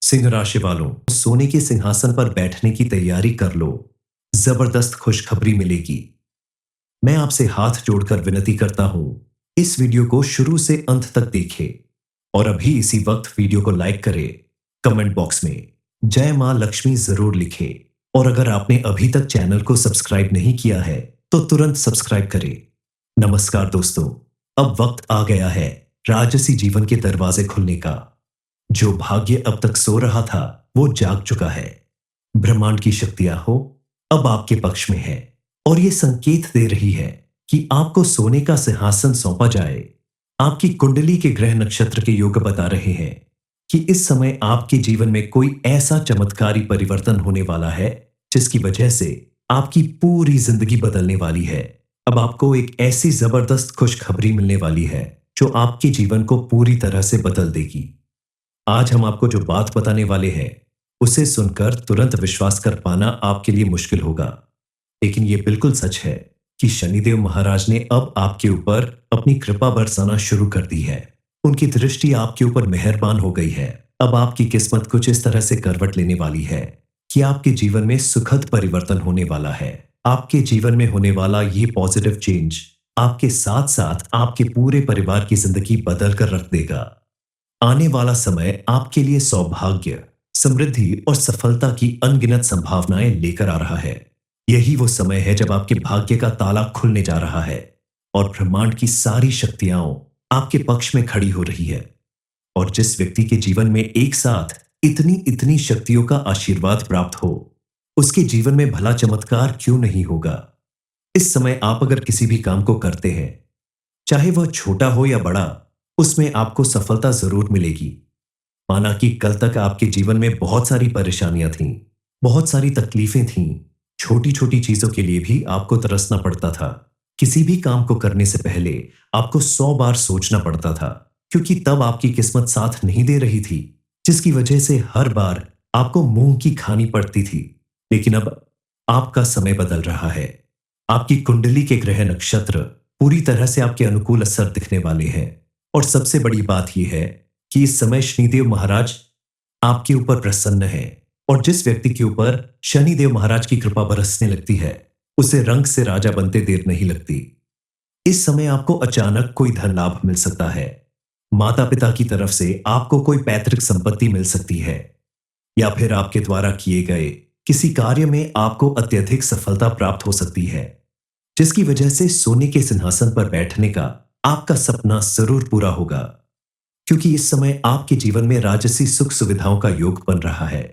सिंह राशि वालों, सोने के सिंहासन पर बैठने की तैयारी कर लो। जबरदस्त खुशखबरी मिलेगी। मैं आपसे हाथ जोड़कर विनती करता हूं, इस वीडियो को शुरू से अंत तक देखें और अभी इसी वक्त वीडियो को लाइक करें। कमेंट बॉक्स में जय मां लक्ष्मी जरूर लिखें और अगर आपने अभी तक चैनल को सब्सक्राइब नहीं किया है तो तुरंत सब्सक्राइब करें। नमस्कार दोस्तों, अब वक्त आ गया है राजसी जीवन के दरवाजे खुलने का। जो भाग्य अब तक सो रहा था वो जाग चुका है। ब्रह्मांड की शक्तियां हो अब आपके पक्ष में है और ये संकेत दे रही है कि आपको सोने का सिंहासन सौंपा जाए। आपकी कुंडली के ग्रह नक्षत्र के योग बता रहे हैं कि इस समय आपके जीवन में कोई ऐसा चमत्कारी परिवर्तन होने वाला है जिसकी वजह से आपकी पूरी जिंदगी बदलने वाली है। अब आपको एक ऐसी जबरदस्त खुशखबरी मिलने वाली है जो आपके जीवन को पूरी तरह से बदल देगी। आज हम आपको जो बात बताने वाले हैं उसे सुनकर तुरंत विश्वास कर पाना आपके लिए मुश्किल होगा, लेकिन यह बिल्कुल सच है कि शनिदेव महाराज ने अब आपके ऊपर अपनी कृपा बरसाना शुरू कर दी है। उनकी दृष्टि आपके ऊपर मेहरबान हो गई है। अब आपकी किस्मत कुछ इस तरह से करवट लेने वाली है कि आपके जीवन में सुखद परिवर्तन होने वाला है। आपके जीवन में होने वाला ये पॉजिटिव चेंज आपके साथ साथ आपके पूरे परिवार की जिंदगी बदल कर रख देगा। आने वाला समय आपके लिए सौभाग्य, समृद्धि और सफलता की अनगिनत संभावनाएं लेकर आ रहा है। यही वो समय है जब आपके भाग्य का ताला खुलने जा रहा है और ब्रह्मांड की सारी शक्तियां आपके पक्ष में खड़ी हो रही है। और जिस व्यक्ति के जीवन में एक साथ इतनी इतनी शक्तियों का आशीर्वाद प्राप्त हो, उसके जीवन में भला चमत्कार क्यों नहीं होगा। इस समय आप अगर किसी भी काम को करते हैं, चाहे वह छोटा हो या बड़ा, उसमें आपको सफलता जरूर मिलेगी। माना कि कल तक आपके जीवन में बहुत सारी परेशानियां थीं, बहुत सारी तकलीफें थीं, छोटी छोटी चीजों के लिए भी आपको तरसना पड़ता था। किसी भी काम को करने से पहले आपको 100 बार सोचना पड़ता था, क्योंकि तब आपकी किस्मत साथ नहीं दे रही थी, जिसकी वजह से हर बार आपको मुंह की खानी पड़ती थी। लेकिन अब आपका समय बदल रहा है। आपकी कुंडली के ग्रह नक्षत्र पूरी तरह से आपके अनुकूल असर दिखने वाले हैं और सबसे बड़ी बात यह है कि इस समय शनिदेव महाराज आपके ऊपर प्रसन्न है और जिस व्यक्ति के ऊपर शनिदेव महाराज की कृपा बरसने लगती है उसे रंग से राजा बनते देर नहीं लगती। इस समय आपको अचानक कोई धन लाभ मिल सकता है। माता पिता की तरफ से आपको कोई पैतृक संपत्ति मिल सकती है या फिर आपके द्वारा किए गए किसी कार्य में आपको अत्यधिक सफलता प्राप्त हो सकती है, जिसकी वजह से सोने के सिंहासन पर बैठने का आपका सपना जरूर पूरा होगा। क्योंकि इस समय आपके जीवन में राजसी सुख सुविधाओं का योग बन रहा है।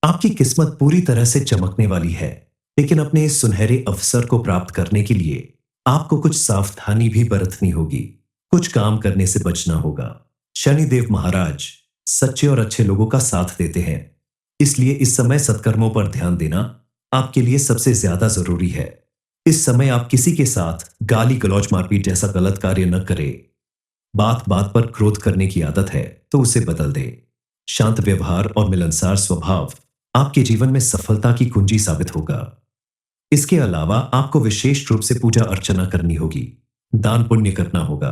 आपकी किस्मत पूरी तरह से चमकने वाली है, लेकिन अपने इस सुनहरे अवसर को प्राप्त करने के लिए आपको कुछ सावधानी भी बरतनी होगी। कुछ काम करने से बचना होगा। शनिदेव महाराज सच्चे और अच्छे लोगों का साथ देते हैं, इसलिए इस समय सत्कर्मों पर ध्यान देना आपके लिए सबसे ज्यादा जरूरी है। इस समय आप किसी के साथ गाली गलौज मारपीट जैसा गलत कार्य न करें। बात बात पर क्रोध करने की आदत है तो उसे बदल दे। शांत व्यवहार और मिलनसार स्वभाव आपके जीवन में सफलता की कुंजी साबित होगा। इसके अलावा आपको विशेष रूप से पूजा अर्चना करनी होगी, दान पुण्य करना होगा,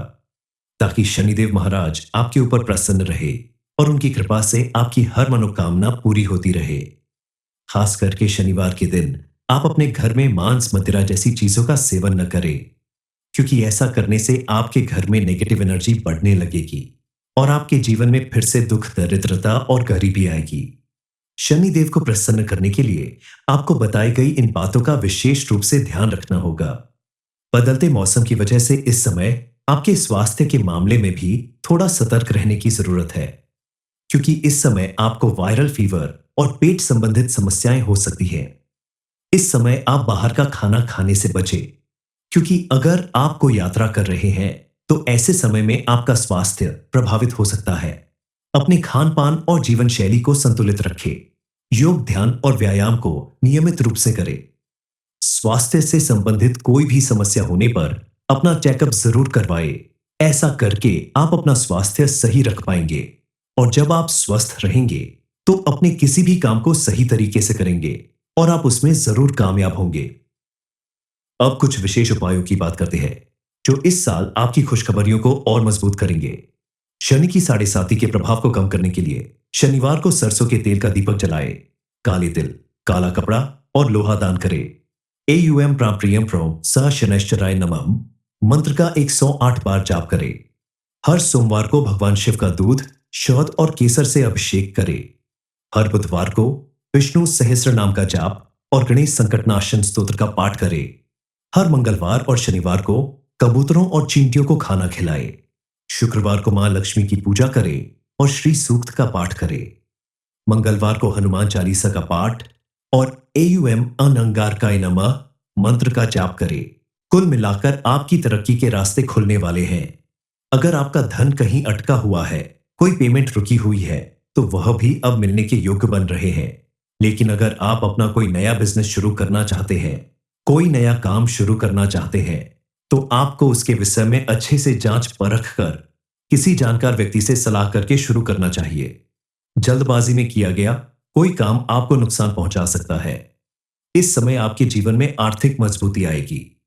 ताकि शनिदेव महाराज आपके ऊपर प्रसन्न रहे और उनकी कृपा से आपकी हर मनोकामना पूरी होती रहे। खास करके शनिवार के दिन आप अपने घर में मांस मदिरा जैसी चीजों का सेवन न करें, क्योंकि ऐसा करने से आपके घर में नेगेटिव एनर्जी बढ़ने लगेगी और आपके जीवन में फिर से दुख, दरिद्रता और गरीबी आएगी। शनिदेव को प्रसन्न करने के लिए आपको बताई गई इन बातों का विशेष रूप से ध्यान रखना होगा। बदलते मौसम की वजह से इस समय आपके स्वास्थ्य के मामले में भी थोड़ा सतर्क रहने की जरूरत है, क्योंकि इस समय आपको वायरल फीवर और पेट संबंधित समस्याएं हो सकती हैं। इस समय आप बाहर का खाना खाने से बचें, क्योंकि अगर आप कोई यात्रा कर रहे हैं तो ऐसे समय में आपका स्वास्थ्य प्रभावित हो सकता है। अपने खान पान और जीवन शैली को संतुलित रखें। योग, ध्यान और व्यायाम को नियमित रूप से करें। स्वास्थ्य से संबंधित कोई भी समस्या होने पर अपना चेकअप जरूर करवाएं। ऐसा करके आप अपना स्वास्थ्य सही रख पाएंगे और जब आप स्वस्थ रहेंगे तो अपने किसी भी काम को सही तरीके से करेंगे और आप उसमें जरूर कामयाब होंगे। अब कुछ विशेष उपायों की बात करते हैं जो इस साल आपकी खुशखबरियों को और मजबूत करेंगे। शनि की 7.5 के प्रभाव को कम करने के लिए शनिवार को सरसों के तेल का दीपक जलाए, काले तिल, काला कपड़ा और लोहा दान करे। एयुएम प्राप्रियम प्रोम स शनैश्चराय नमः मंत्र का 108 बार जाप करे। हर सोमवार को भगवान शिव का दूध, शहद और केसर से अभिषेक करे। हर बुधवार को विष्णु सहस्त्र नाम का जाप और गणेश संकटनाशन स्तोत्र का पाठ करे। हर मंगलवार और शनिवार को कबूतरों और चींटियों को खाना खिलाए। शुक्रवार को मां लक्ष्मी की पूजा करे और श्री सूक्त का पाठ करे। मंगलवार को हनुमान चालीसा का पाठ और एयुएम अनंगारकाय नमः मंत्र का जाप करे। कुल मिलाकर आपकी तरक्की के रास्ते खुलने वाले हैं। अगर आपका धन कहीं अटका हुआ है, कोई पेमेंट रुकी हुई है, तो वह भी अब मिलने के योग्य बन रहे हैं। लेकिन अगर आप अपना कोई नया बिजनेस शुरू करना चाहते हैं, कोई नया काम शुरू करना चाहते हैं, तो आपको उसके विषय में अच्छे से जांच परख कर किसी जानकार व्यक्ति से सलाह करके शुरू करना चाहिए। जल्दबाजी में किया गया कोई काम आपको नुकसान पहुंचा सकता है। इस समय आपके जीवन में आर्थिक मजबूती आएगी।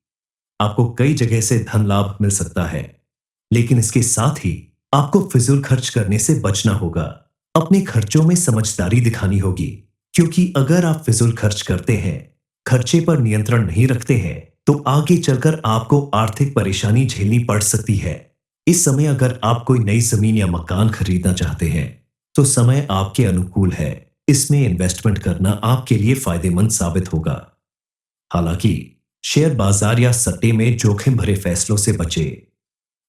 आपको कई जगह से धन लाभ मिल सकता है, लेकिन इसके साथ ही आपको फिजूल खर्च करने से बचना होगा। अपने खर्चों में समझदारी दिखानी होगी, क्योंकि अगर आप फिजूल खर्च करते हैं, खर्चे पर नियंत्रण नहीं रखते हैं, तो आगे चलकर आपको आर्थिक परेशानी झेलनी पड़ सकती है। इस समय अगर आप कोई नई जमीन या मकान खरीदना चाहते हैं, तो समय आपके अनुकूल है। इसमें इन्वेस्टमेंट करना आपके लिए फायदेमंद साबित होगा। हालांकि शेयर बाजार या सट्टे में जोखिम भरे फैसलों से बचें,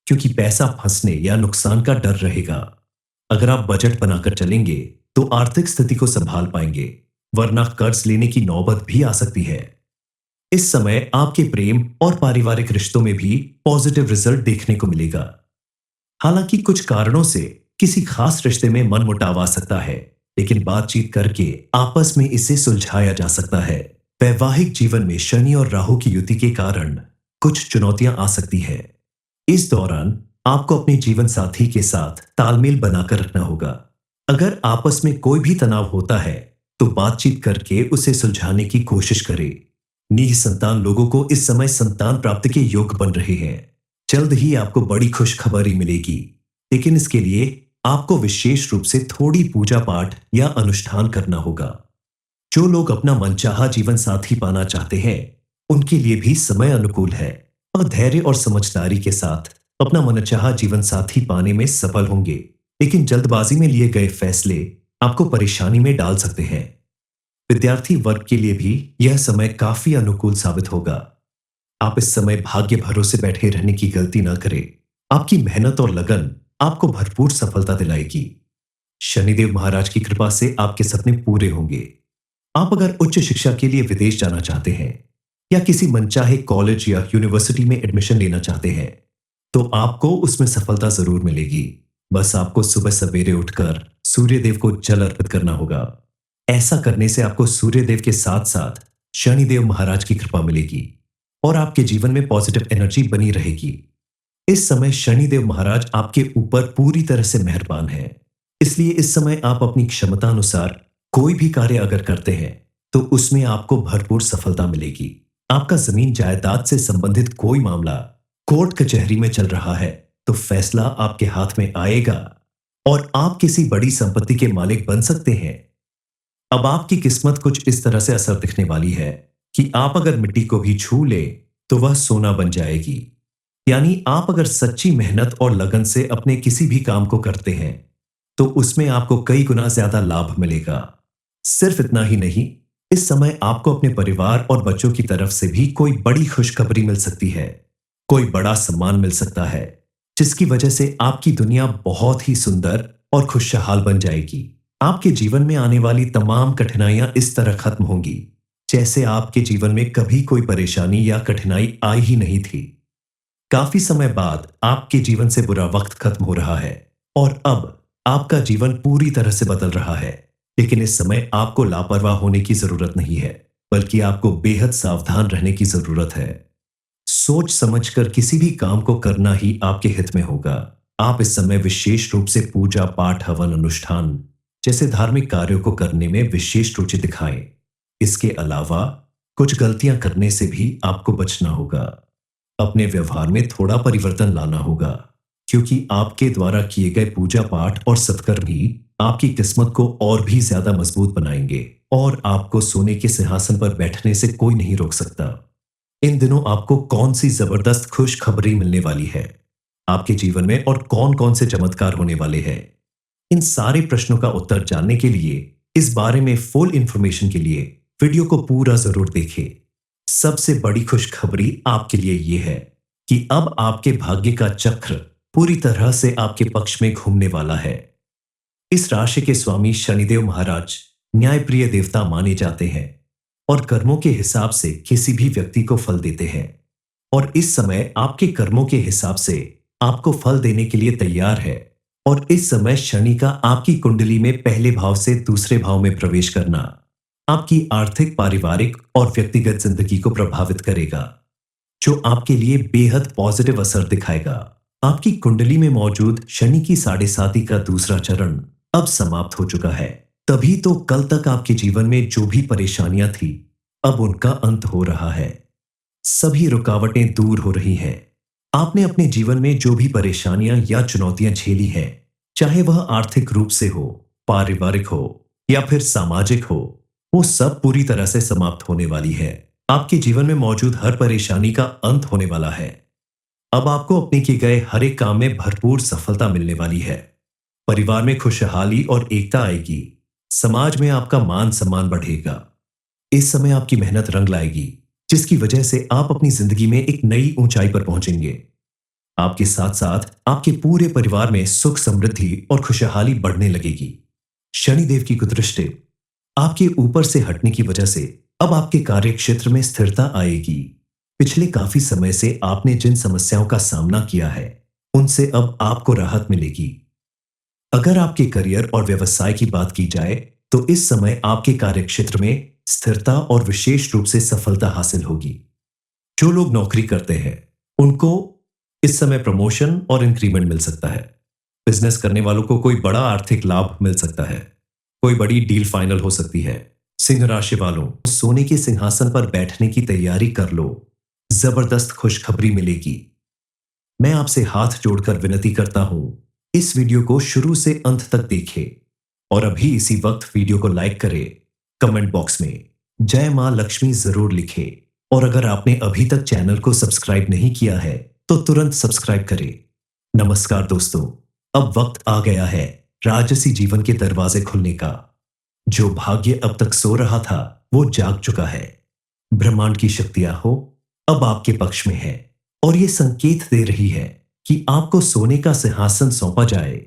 क्योंकि पैसा फंसने या नुकसान का डर रहेगा। अगर आप बजट बनाकर चलेंगे तो आर्थिक स्थिति को संभाल पाएंगे, वरना कर्ज लेने की नौबत भी आ सकती है। इस समय आपके प्रेम और पारिवारिक रिश्तों में भी पॉजिटिव रिजल्ट देखने को मिलेगा। हालांकि कुछ कारणों से किसी खास रिश्ते में मनमुटाव आ सकता है, लेकिन बातचीत करके आपस में इसे सुलझाया जा सकता है। वैवाहिक जीवन में शनि और राहु की युति के कारण कुछ चुनौतियां आ सकती है। इस दौरान आपको अपने जीवन साथी के साथ तालमेल बनाकर रखना होगा। अगर आपस में कोई भी तनाव होता है, तो बातचीत करके उसे सुलझाने की कोशिश करें। निसंतान लोगों को इस समय संतान प्राप्ति के योग बन रहे हैं। जल्द ही आपको बड़ी खुशखबरी मिलेगी, लेकिन इसके लिए आपको विशेष रूप से थोड़ी पूजा पाठ या अनुष्ठान करना होगा। जो लोग अपना मनचाहा जीवन साथी पाना चाहते हैं, उनके लिए भी समय अनुकूल है और धैर्य और समझदारी के साथ अपना मनचाहा जीवन साथी पाने में सफल होंगे। लेकिन जल्दबाजी में लिए गए फैसले आपको परेशानी में डाल सकते हैं। विद्यार्थी वर्ग के लिए भी यह समय काफी अनुकूल साबित होगा। आप इस समय भाग्य भरोसे बैठे रहने की गलती ना करें। आपकी मेहनत और लगन आपको भरपूर सफलता दिलाएगी। शनिदेव महाराज की कृपा से आपके सपने पूरे होंगे। आप अगर उच्च शिक्षा के लिए विदेश जाना चाहते हैं या किसी मनचाहे कॉलेज या यूनिवर्सिटी में एडमिशन लेना चाहते हैं, तो आपको उसमें सफलता जरूर मिलेगी। बस आपको सुबह सवेरे उठकर सूर्यदेव को जल अर्पित करना होगा। ऐसा करने से आपको सूर्यदेव के साथ साथ शनिदेव महाराज की कृपा मिलेगी और आपके जीवन में पॉजिटिव एनर्जी बनी रहेगी। इस समय शनिदेव महाराज आपके ऊपर पूरी तरह से मेहरबान हैं। इसलिए इस समय आप अपनी क्षमता अनुसार कोई भी कार्य अगर करते हैं, तो उसमें आपको भरपूर सफलता मिलेगी। आपका जमीन जायदाद से संबंधित कोई मामला कोर्ट कचहरी में चल रहा है, तो फैसला आपके हाथ में आएगा और आप किसी बड़ी संपत्ति के मालिक बन सकते हैं। अब आपकी किस्मत कुछ इस तरह से असर दिखने वाली है कि आप अगर मिट्टी को भी छू ले, तो वह सोना बन जाएगी। यानी आप अगर सच्ची मेहनत और लगन से अपने किसी भी काम को करते हैं, तो उसमें आपको कई गुना ज्यादा लाभ मिलेगा। सिर्फ इतना ही नहीं, इस समय आपको अपने परिवार और बच्चों की तरफ से भी कोई बड़ी खुशखबरी मिल सकती है। कोई बड़ा सम्मान मिल सकता है, जिसकी वजह से आपकी दुनिया बहुत ही सुंदर और खुशहाल बन जाएगी। आपके जीवन में आने वाली तमाम कठिनाइयां इस तरह खत्म होंगी जैसे आपके जीवन में कभी कोई परेशानी या कठिनाई आई ही नहीं थी। काफी समय बाद आपके जीवन से बुरा वक्त खत्म हो रहा है और अब आपका जीवन पूरी तरह से बदल रहा है। लेकिन इस समय आपको लापरवाह होने की जरूरत नहीं है, बल्कि आपको बेहद सावधान रहने की जरूरत है। सोच समझकर किसी भी काम को करना ही आपके हित में होगा। आप इस समय विशेष रूप से पूजा पाठ, हवन, अनुष्ठान जैसे धार्मिक कार्यों को करने में विशेष रुचि दिखाएं। इसके अलावा कुछ गलतियां करने से भी आपको बचना होगा। अपने व्यवहार में थोड़ा परिवर्तन लाना होगा, क्योंकि आपके द्वारा किए गए पूजा पाठ और सत्कर्म ही आपकी किस्मत को और भी ज्यादा मजबूत बनाएंगे और आपको सोने के सिंहासन पर बैठने से कोई नहीं रोक सकता। इन दिनों आपको कौन सी जबरदस्त खुशखबरी मिलने वाली है आपके जीवन में और कौन कौन से चमत्कार होने वाले हैं? इन सारे प्रश्नों का उत्तर जानने के लिए, इस बारे में फुल इंफॉर्मेशन के लिए वीडियो को पूरा जरूर देखें। सबसे बड़ी खुशखबरी आपके लिए यह है कि अब आपके भाग्य का चक्र पूरी तरह से आपके पक्ष में घूमने वाला है। इस राशि के स्वामी शनिदेव महाराज न्यायप्रिय देवता माने जाते हैं और कर्मों के हिसाब से किसी भी व्यक्ति को फल देते हैं। और इस समय आपके कर्मों के हिसाब से आपको फल देने के लिए तैयार है। और इस समय शनि का आपकी कुंडली में पहले भाव से दूसरे भाव में प्रवेश करना आपकी आर्थिक, पारिवारिक और व्यक्तिगत जिंदगी को प्रभावित करेगा, जो आपके लिए बेहद पॉजिटिव असर दिखाएगा। आपकी कुंडली में मौजूद शनि की 7.5 का दूसरा चरण अब समाप्त हो चुका है। तभी तो कल तक आपके जीवन में जो भी परेशानियां थी, अब उनका अंत हो रहा है। सभी रुकावटें दूर हो रही हैं। आपने अपने जीवन में जो भी परेशानियां या चुनौतियां झेली हैं, चाहे वह आर्थिक रूप से हो, पारिवारिक हो या फिर सामाजिक हो, वो सब पूरी तरह से समाप्त होने वाली है। आपके जीवन में मौजूद हर परेशानी का अंत होने वाला है। अब आपको अपने किए गए हर एक काम में भरपूर सफलता मिलने वाली है। परिवार में खुशहाली और एकता आएगी। समाज में आपका मान सम्मान बढ़ेगा। इस समय आपकी मेहनत रंग लाएगी, जिसकी वजह से आप अपनी जिंदगी में एक नई ऊंचाई पर पहुंचेंगे। आपके साथ साथ आपके पूरे परिवार में सुख, समृद्धि और खुशहाली बढ़ने लगेगी। शनिदेव की कुदृष्टि आपके ऊपर से हटने की वजह से अब आपके कार्य क्षेत्र में स्थिरता आएगी। पिछले काफी समय से आपने जिन समस्याओं का सामना किया है, उनसे अब आपको राहत मिलेगी। अगर आपके करियर और व्यवसाय की बात की जाए, तो इस समय आपके कार्यक्षेत्र में स्थिरता और विशेष रूप से सफलता हासिल होगी। जो लोग नौकरी करते हैं, उनको इस समय प्रमोशन और इंक्रीमेंट मिल सकता है। बिजनेस करने वालों को कोई बड़ा आर्थिक लाभ मिल सकता है। कोई बड़ी डील फाइनल हो सकती है। सिंह राशि वालों, सोने के सिंहासन पर बैठने की तैयारी कर लो। जबरदस्त खुशखबरी मिलेगी। मैं आपसे हाथ जोड़कर विनती करता हूं, इस वीडियो को शुरू से अंत तक देखें और अभी इसी वक्त वीडियो को लाइक करें। कमेंट बॉक्स में जय मां लक्ष्मी जरूर लिखें। और अगर आपने अभी तक चैनल को सब्सक्राइब नहीं किया है, तो तुरंत सब्सक्राइब करें। नमस्कार दोस्तों, अब वक्त आ गया है राजसी जीवन के दरवाजे खुलने का। जो भाग्य अब तक सो रहा था, वो जाग चुका है। ब्रह्मांड की शक्तियां हो अब आपके पक्ष में है और ये संकेत दे रही है कि आपको सोने का सिंहासन सौंपा जाए।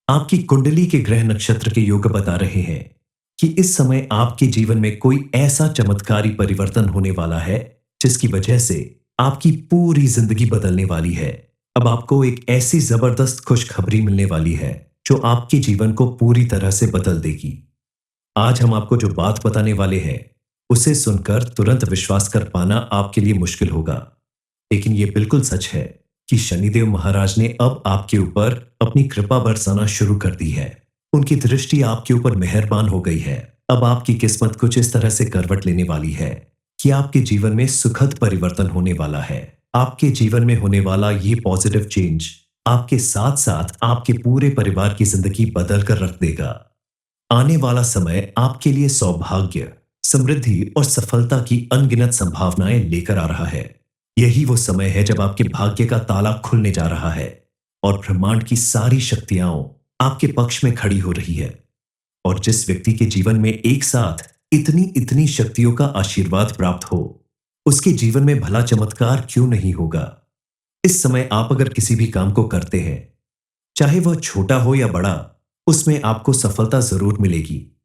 आपकी कुंडली के ग्रह नक्षत्र के योग बता रहे हैं कि इस समय आपके जीवन में कोई ऐसा चमत्कारी परिवर्तन होने वाला है, जिसकी वजह से आपकी पूरी जिंदगी बदलने वाली है। अब आपको एक ऐसी जबरदस्त खुशखबरी मिलने वाली है, जो आपके जीवन को पूरी तरह से बदल देगी। आज हम आपको जो बात बताने वाले हैं, उसे सुनकर तुरंत विश्वास कर पाना आपके लिए मुश्किल होगा, लेकिन यह बिल्कुल सच है कि शनिदेव महाराज ने अब आपके ऊपर अपनी कृपा बरसाना शुरू कर दी है। उनकी दृष्टि आपके ऊपर मेहरबान हो गई है। अब आपकी किस्मत कुछ इस तरह से करवट लेने वाली है कि आपके जीवन में सुखद परिवर्तन होने वाला है। आपके जीवन में होने वाला ये पॉजिटिव चेंज आपके साथ साथ आपके पूरे परिवार की जिंदगी बदल कर रख देगा। आने वाला समय आपके लिए सौभाग्य, समृद्धि और सफलता की अनगिनत संभावनाएं लेकर आ रहा है। यही वो समय है जब आपके भाग्य का ताला खुलने जा रहा है और ब्रह्मांड की सारी शक्तियां आपके पक्ष में खड़ी हो रही है। और जिस व्यक्ति के जीवन में एक साथ इतनी इतनी शक्तियों का आशीर्वाद प्राप्त हो, उसके जीवन में भला चमत्कार क्यों नहीं होगा। इस समय आप अगर किसी भी काम को करते हैं, चाहे वह छोटा हो या बड़ा, उसमें आपको सफलता जरूर मिलेगी।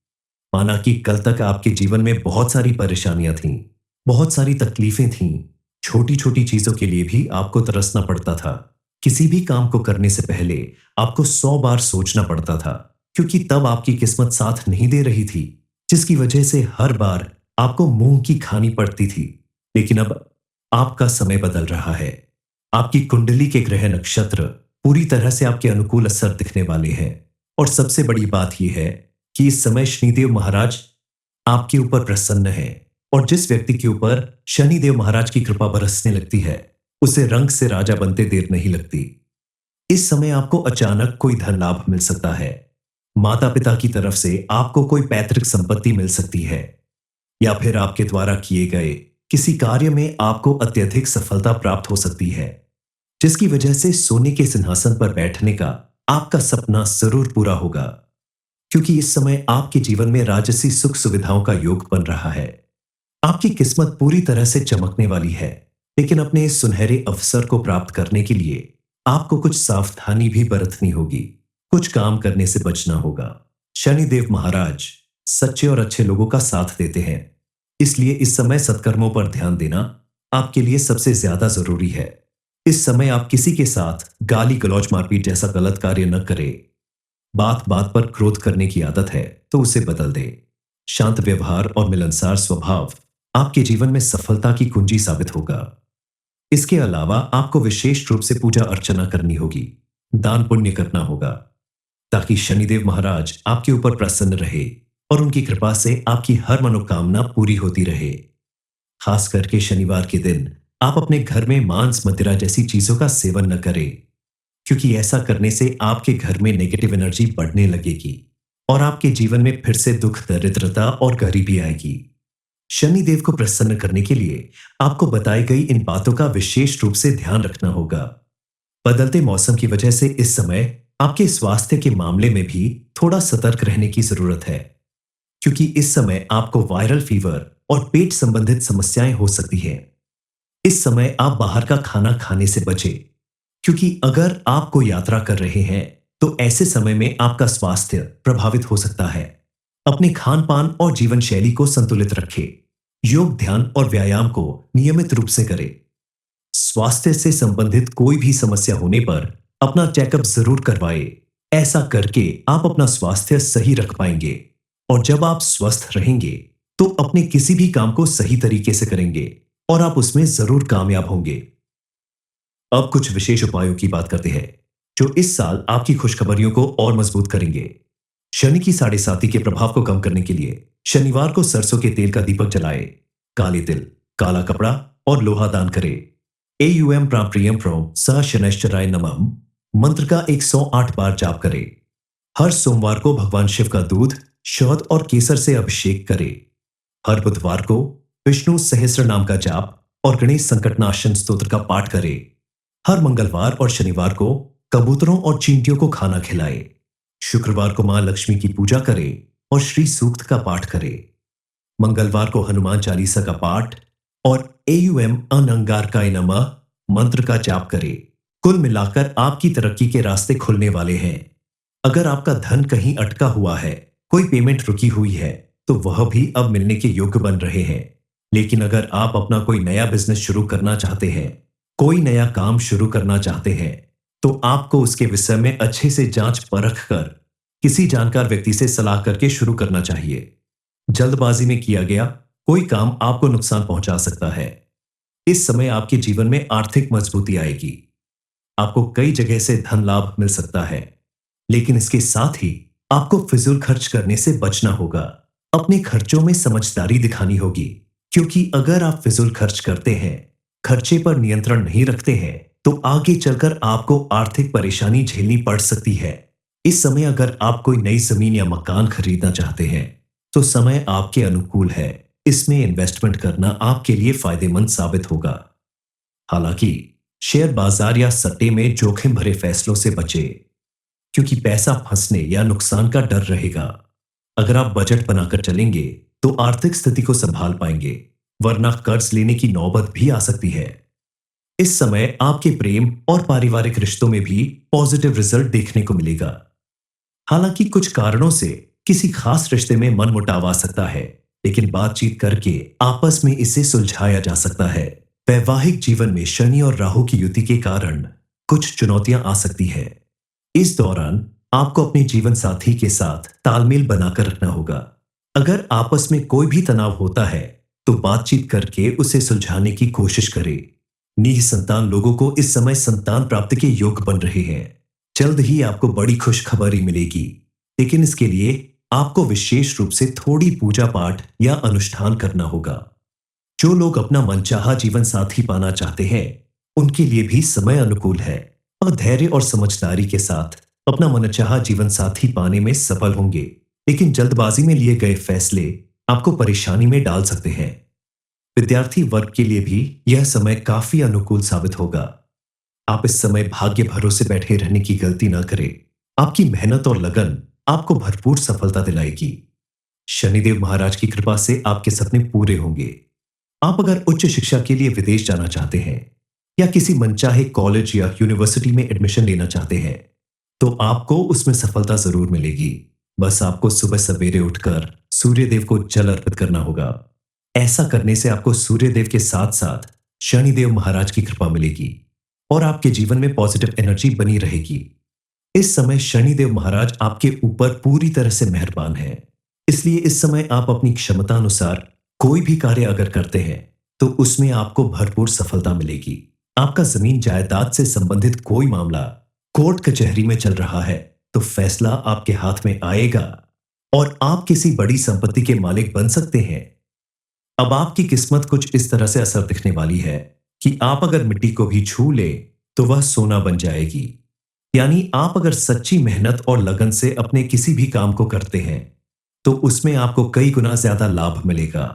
माना कि कल तक आपके जीवन में बहुत सारी परेशानियां थीं, बहुत सारी तकलीफें थीं। छोटी छोटी चीजों के लिए भी आपको तरसना पड़ता था। किसी भी काम को करने से पहले आपको 100 बार सोचना पड़ता था, क्योंकि तब आपकी किस्मत साथ नहीं दे रही थी, जिसकी वजह से हर बार आपको मुंह की खानी पड़ती थी। लेकिन अब आपका समय बदल रहा है। आपकी कुंडली के ग्रह नक्षत्र पूरी तरह से आपके अनुकूल असर दिखने वाले हैं। और सबसे बड़ी बात यह है कि इस समय शनिदेव महाराज आपके ऊपर प्रसन्न है। और जिस व्यक्ति के ऊपर शनिदेव महाराज की कृपा बरसने लगती है, उसे रंग से राजा बनते देर नहीं लगती। इस समय आपको अचानक कोई धन लाभ मिल सकता है। माता पिता की तरफ से आपको कोई पैतृक संपत्ति मिल सकती है, या फिर आपके द्वारा किए गए किसी कार्य में आपको अत्यधिक सफलता प्राप्त हो सकती है, जिसकी वजह से सोने के सिंहासन पर बैठने का आपका सपना जरूर पूरा होगा। क्योंकि इस समय आपके जीवन में राजसी सुख सुविधाओं का योग बन रहा है। आपकी किस्मत पूरी तरह से चमकने वाली है, लेकिन अपने इस सुनहरे अवसर को प्राप्त करने के लिए आपको कुछ सावधानी भी बरतनी होगी। कुछ काम करने से बचना होगा। शनिदेव महाराज सच्चे और अच्छे लोगों का साथ देते हैं, इसलिए इस समय सत्कर्मों पर ध्यान देना आपके लिए सबसे ज्यादा जरूरी है। इस समय आप किसी के साथ गाली गलौज मारपीट जैसा गलत कार्य न करें। बात बात पर क्रोध करने की आदत है तो उसे बदल दे। शांत व्यवहार और मिलनसार स्वभाव आपके जीवन में सफलता की कुंजी साबित होगा। इसके अलावा आपको विशेष रूप से पूजा अर्चना करनी होगी, दान पुण्य करना होगा, ताकि शनिदेव महाराज आपके ऊपर प्रसन्न रहे और उनकी कृपा से आपकी हर मनोकामना पूरी होती रहे। खास करके शनिवार के दिन आप अपने घर में मांस मदिरा जैसी चीजों का सेवन न करें, क्योंकि ऐसा करने से आपके घर में नेगेटिव एनर्जी बढ़ने लगेगी और आपके जीवन में फिर से दुख, दरिद्रता और गरीबी आएगी। शनिदेव को प्रसन्न करने के लिए आपको बताई गई इन बातों का विशेष रूप से ध्यान रखना होगा। बदलते मौसम की वजह से इस समय आपके स्वास्थ्य के मामले में भी थोड़ा सतर्क रहने की जरूरत है, क्योंकि इस समय आपको वायरल फीवर और पेट संबंधित समस्याएं हो सकती हैं। इस समय आप बाहर का खाना खाने से बचें, क्योंकि अगर आप कोई यात्रा कर रहे हैं तो ऐसे समय में आपका स्वास्थ्य प्रभावित हो सकता है। अपने खान पान और जीवन शैली को संतुलित रखें। योग, ध्यान और व्यायाम को नियमित रूप से करें। स्वास्थ्य से संबंधित कोई भी समस्या होने पर अपना चेकअप जरूर करवाएं। ऐसा करके आप अपना स्वास्थ्य सही रख पाएंगे, और जब आप स्वस्थ रहेंगे तो अपने किसी भी काम को सही तरीके से करेंगे और आप उसमें जरूर कामयाब होंगे। अब कुछ विशेष उपायों की बात करते हैं जो इस साल आपकी खुशखबरियों को और मजबूत करेंगे। शनि की साढ़े साती के प्रभाव को कम करने के लिए शनिवार को सरसों के तेल का दीपक जलाए, काले तिल, काला कपड़ा और लोहा दान करें। एयूएम प्राप्रियम फ्रॉम स शनैश्चराय नमः मंत्र का 108 बार जाप करें। हर सोमवार को भगवान शिव का दूध, शहद और केसर से अभिषेक करें। हर बुधवार को विष्णु सहस्त्र नाम का जाप और गणेश संकटनाशन स्तोत्र का पाठ करें। हर मंगलवार और शनिवार को कबूतरों और चींटियों को खाना खिलाएं। शुक्रवार को मां लक्ष्मी की पूजा करें और श्री सूक्त का पाठ करें। मंगलवार को हनुमान चालीसा का पाठ और एयूएम अनंगारकाय नमः मंत्र का जाप करें। कुल मिलाकर आपकी तरक्की के रास्ते खुलने वाले हैं। अगर आपका धन कहीं अटका हुआ है, कोई पेमेंट रुकी हुई है, तो वह भी अब मिलने के योग्य बन रहे हैं। लेकिन अगर आप अपना कोई नया बिजनेस शुरू करना चाहते हैं, कोई नया काम शुरू करना चाहते हैं, तो आपको उसके विषय में अच्छे से जांच परख कर किसी जानकार व्यक्ति से सलाह करके शुरू करना चाहिए। जल्दबाजी में किया गया कोई काम आपको नुकसान पहुंचा सकता है। इस समय आपके जीवन में आर्थिक मजबूती आएगी। आपको कई जगह से धन लाभ मिल सकता है, लेकिन इसके साथ ही आपको फिजूल खर्च करने से बचना होगा। अपने खर्चों में समझदारी दिखानी होगी, क्योंकि अगर आप फिजूल खर्च करते हैं, खर्चे पर नियंत्रण नहीं रखते हैं, तो आगे चलकर आपको आर्थिक परेशानी झेलनी पड़ सकती है। इस समय अगर आप कोई नई जमीन या मकान खरीदना चाहते हैं, तो समय आपके अनुकूल है। इसमें इन्वेस्टमेंट करना आपके लिए फायदेमंद साबित होगा। हालांकि शेयर बाजार या सट्टे में जोखिम भरे फैसलों से बचें, क्योंकि पैसा फंसने या नुकसान का डर रहेगा। अगर आप बजट बनाकर चलेंगे तो आर्थिक स्थिति को संभाल पाएंगे, वरना कर्ज लेने की नौबत भी आ सकती है। इस समय आपके प्रेम और पारिवारिक रिश्तों में भी पॉजिटिव रिजल्ट देखने को मिलेगा। हालांकि कुछ कारणों से किसी खास रिश्ते में मनमुटाव आ सकता है, लेकिन बातचीत करके आपस में इसे सुलझाया जा सकता है। वैवाहिक जीवन में शनि और राहु की युति के कारण कुछ चुनौतियां आ सकती है। इस दौरान आपको अपने जीवन साथी के साथ तालमेल बनाकर रखना होगा। अगर आपस में कोई भी तनाव होता है तो बातचीत करके उसे सुलझाने की कोशिश करें। निसंतान लोगों को इस समय संतान प्राप्ति के योग बन रहे हैं। जल्द ही आपको बड़ी खुशखबरी मिलेगी, लेकिन इसके लिए आपको विशेष रूप से थोड़ी पूजा पाठ या अनुष्ठान करना होगा। जो लोग अपना मनचाहा जीवन साथी पाना चाहते हैं, उनके लिए भी समय अनुकूल है, और धैर्य और समझदारी के साथ अपना मनचाहा जीवन साथी पाने में सफल होंगे, लेकिन जल्दबाजी में लिए गए फैसले आपको परेशानी में डाल सकते हैं। विद्यार्थी वर्ग के लिए भी यह समय काफी अनुकूल साबित होगा। आप इस समय भाग्य भरोसे बैठे रहने की गलती ना करें। आपकी मेहनत और लगन आपको भरपूर सफलता दिलाएगी। शनिदेव महाराज की कृपा से आपके सपने पूरे होंगे। आप अगर उच्च शिक्षा के लिए विदेश जाना चाहते हैं या किसी मनचाहे कॉलेज या यूनिवर्सिटी में एडमिशन लेना चाहते हैं, तो आपको उसमें सफलता जरूर मिलेगी। बस आपको सुबह सवेरे उठकर सूर्य देव को जल अर्पित करना होगा। ऐसा करने से आपको सूर्य देव के साथ साथ शनिदेव महाराज की कृपा मिलेगी और आपके जीवन में पॉजिटिव एनर्जी बनी रहेगी। इस समय शनिदेव महाराज आपके ऊपर पूरी तरह से मेहरबान हैं। इसलिए इस समय आप अपनी क्षमता अनुसार कोई भी कार्य अगर करते हैं तो उसमें आपको भरपूर सफलता मिलेगी। आपका जमीन जायदाद से संबंधित कोई मामला कोर्ट कचहरी में चल रहा है तो फैसला आपके हाथ में आएगा और आप किसी बड़ी संपत्ति के मालिक बन सकते हैं। अब आपकी किस्मत कुछ इस तरह से असर दिखने वाली है कि आप अगर मिट्टी को भी छू ले तो वह सोना बन जाएगी। यानी आप अगर सच्ची मेहनत और लगन से अपने किसी भी काम को करते हैं तो उसमें आपको कई गुना ज्यादा लाभ मिलेगा।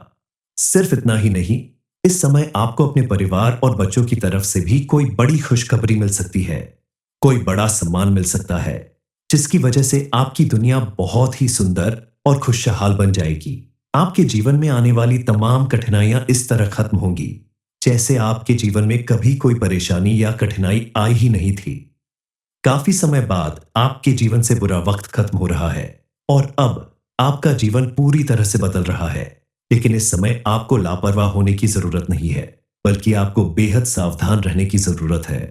सिर्फ इतना ही नहीं, इस समय आपको अपने परिवार और बच्चों की तरफ से भी कोई बड़ी खुशखबरी मिल सकती है। कोई बड़ा सम्मान मिल सकता है जिसकी वजह से आपकी दुनिया बहुत ही सुंदर और खुशहाल बन जाएगी। आपके जीवन में आने वाली तमाम कठिनाइयां इस तरह खत्म होंगी जैसे आपके जीवन में कभी कोई परेशानी या कठिनाई आई ही नहीं थी। काफी समय बाद आपके जीवन से बुरा वक्त खत्म हो रहा है और अब आपका जीवन पूरी तरह से बदल रहा है। लेकिन इस समय आपको लापरवाह होने की जरूरत नहीं है, बल्कि आपको बेहद सावधान रहने की जरूरत है।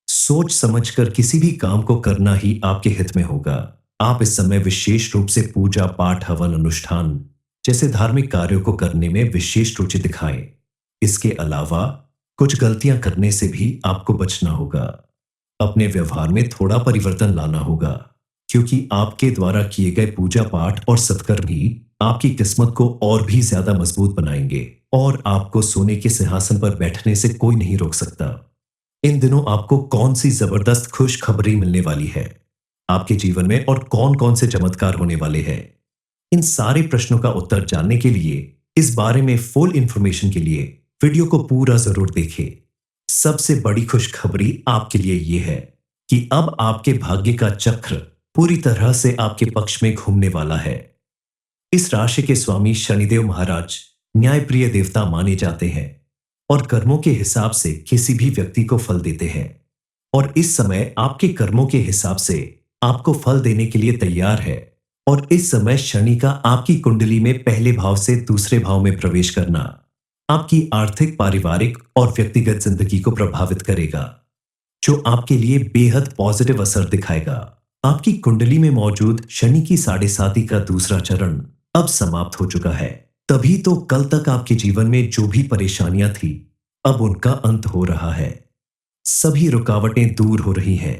सोच समझकर किसी भी काम को करना ही आपके हित में होगा। आप इस समय विशेष रूप से पूजा पाठ हवन अनुष्ठान जैसे धार्मिक कार्यों को करने में विशेष रुचि दिखाएं। इसके अलावा कुछ गलतियां करने से भी आपको बचना होगा। अपने व्यवहार में थोड़ा परिवर्तन लाना होगा, क्योंकि आपके द्वारा किए गए पूजा पाठ और सत्कर्म ही आपकी किस्मत को और भी ज्यादा मजबूत बनाएंगे और आपको सोने के सिंहासन पर बैठने से कोई नहीं रोक सकता। इन दिनों आपको कौन सी जबरदस्त खुशखबरी मिलने वाली है आपके जीवन में और कौन कौन से चमत्कार होने वाले हैं, इन सारे प्रश्नों का उत्तर जानने के लिए, इस बारे में फुल इंफॉर्मेशन के लिए वीडियो को पूरा जरूर देखें। सबसे बड़ी खुशखबरी आपके लिए यह है कि अब आपके भाग्य का चक्र पूरी तरह से आपके पक्ष में घूमने वाला है। इस राशि के स्वामी शनिदेव महाराज न्यायप्रिय देवता माने जाते हैं और कर्मों के हिसाब से किसी भी व्यक्ति को फल देते हैं और इस समय आपके कर्मों के हिसाब से आपको फल देने के लिए तैयार है। और इस समय शनि का आपकी कुंडली में पहले भाव से दूसरे भाव में प्रवेश करना आपकी आर्थिक, पारिवारिक और व्यक्तिगत जिंदगी को प्रभावित करेगा, जो आपके लिए बेहद पॉजिटिव असर दिखाएगा। आपकी कुंडली में मौजूद शनि की 7.5 का दूसरा चरण अब समाप्त हो चुका है। तभी तो कल तक आपके जीवन में जो भी परेशानियां थी, अब उनका अंत हो रहा है। सभी रुकावटें दूर हो रही हैं।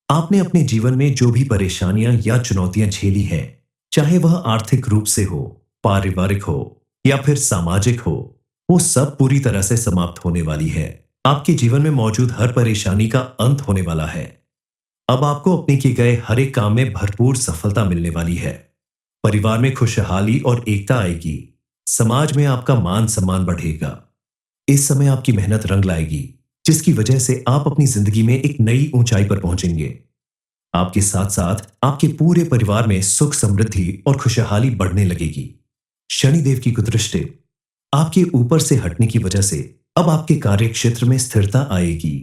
आपने अपने जीवन में जो भी परेशानियां या चुनौतियां झेली हैं, चाहे वह आर्थिक रूप से हो, पारिवारिक हो या फिर सामाजिक हो, वो सब पूरी तरह से समाप्त होने वाली है। आपके जीवन में मौजूद हर परेशानी का अंत होने वाला है। अब आपको अपने किए गए हर एक काम में भरपूर सफलता मिलने वाली है। परिवार में खुशहाली और एकता आएगी। समाज में आपका मान सम्मान बढ़ेगा। इस समय आपकी मेहनत रंग लाएगी, जिसकी वजह से आप अपनी जिंदगी में एक नई ऊंचाई पर पहुंचेंगे। आपके साथ साथ आपके पूरे परिवार में सुख, समृद्धि और खुशहाली बढ़ने लगेगी। शनिदेव की कुदृष्टि आपके ऊपर से हटने की वजह से अब आपके कार्य क्षेत्र में स्थिरता आएगी।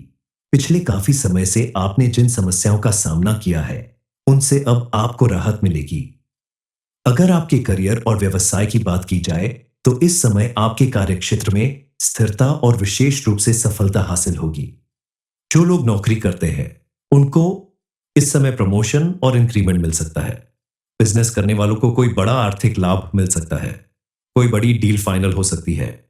पिछले काफी समय से आपने जिन समस्याओं का सामना किया है, उनसे अब आपको राहत मिलेगी। अगर आपके करियर और व्यवसाय की बात की जाए तो इस समय आपके कार्यक्षेत्र में स्थिरता और विशेष रूप से सफलता हासिल होगी। जो लोग नौकरी करते हैं उनको इस समय प्रमोशन और इंक्रीमेंट मिल सकता है। बिजनेस करने वालों को कोई बड़ा आर्थिक लाभ मिल सकता है। कोई बड़ी डील फाइनल हो सकती है।